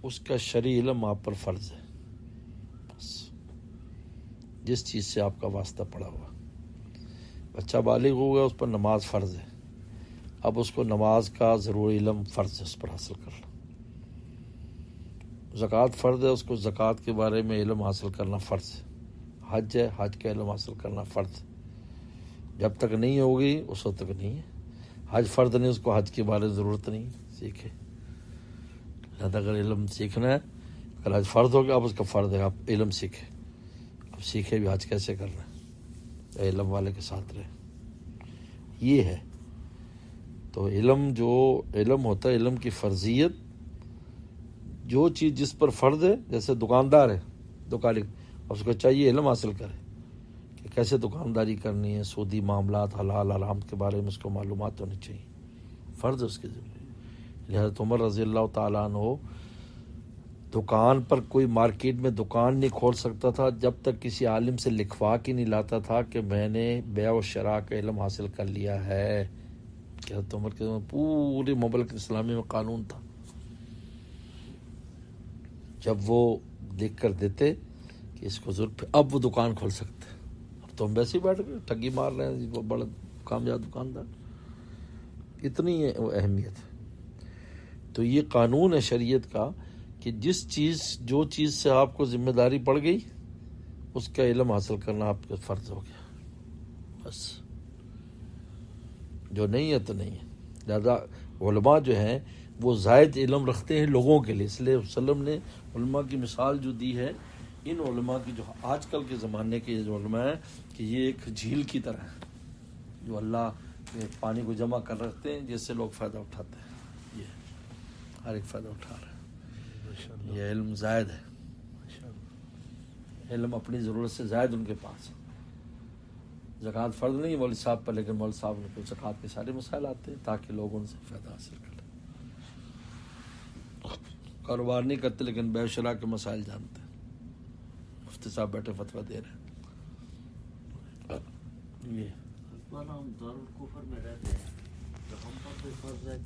اس کا شرعی علم آپ پر فرض ہے. بس جس چیز سے آپ کا واسطہ پڑا ہوا. بچہ بالغ ہو گیا، اس پر نماز فرض ہے، اب اس کو نماز کا ضروری علم فرض ہے اس پر حاصل کرنا. زکوٰۃ فرض ہے، اس کو زکوٰۃ کے بارے میں علم حاصل کرنا فرض ہے. حج ہے، حج کا علم حاصل کرنا فرض ہے. جب تک نہیں ہوگی اس وقت تک نہیں ہے. حج فرض نہیں، اس کو حج کے بارے میں ضرورت نہیں، سیکھے. لہذا اگر علم سیکھنا ہے، اگر حج فرض ہو گیا، اب اس کا فرض ہے آپ علم سیکھیں. اب سیکھے بھی حج کیسے کرنا ہے، علم والے کے ساتھ رہے. یہ ہے تو علم. جو علم ہوتا ہے، علم کی فرضیت، جو چیز جس پر فرض ہے، جیسے دکاندار ہے، اس کو چاہیے علم حاصل کرے کہ کیسے دکانداری کرنی ہے، سودی معاملات، حلال حرام کے بارے میں اس کو معلومات ہونی چاہیے. فرض ہے اس کے ذمہ. حضرت عمر رضی اللہ تعالیٰ عنہ دکان پر، کوئی مارکیٹ میں دکان نہیں کھول سکتا تھا جب تک کسی عالم سے لکھوا کے نہیں لاتا تھا کہ میں نے بیع و شراء کا علم حاصل کر لیا ہے. کہ حضرت عمر کے پوری مملکت اسلامی میں قانون تھا. جب وہ دیکھ کر دیتے کہ اس کو ضرورت، اب وہ دکان کھول سکتے. اب تو ہم ویسے ہی بیٹھ گئے ٹھگی مار رہے ہیں، وہ بڑا کامیاب دکاندار. اتنی ہے وہ اہمیت. تو یہ قانون ہے شریعت کا کہ جو چیز سے آپ کو ذمہ داری پڑ گئی، اس کا علم حاصل کرنا آپ کا فرض ہو گیا. بس جو نہیں ہے تو نہیں ہے. لہذا علماء جو ہیں وہ زائد علم رکھتے ہیں لوگوں کے لیے. اس لیے وسلم نے علماء کی مثال جو دی ہے، ان علماء کی جو آج کل کے زمانے کے جو علماء ہیں، کہ یہ ایک جھیل کی طرح ہے جو اللہ کے پانی کو جمع کر رکھتے ہیں، جس سے لوگ فائدہ اٹھاتے ہیں. یہ ہر ایک فائدہ اٹھا رہا ہے. یہ علم زائد ہے. علم اپنی ضرورت سے زائد ان کے پاس ہے. زکوٰۃ فرض نہیں مولوی صاحب پر، لیکن مولوی صاحب نے زکوٰۃ کے سارے مسائل آتے ہیں تاکہ لوگ ان سے فائدہ حاصل کریں. کاروبار نہیں کرتے لیکن بیع و شراء کے مسائل جانتے ہیں. مفتی صاحب بیٹھے فتویٰ دے رہے ہیں. یہ ہم دارالکفر میں رہتے ہیں تو ہم پر کوئی فرض ہے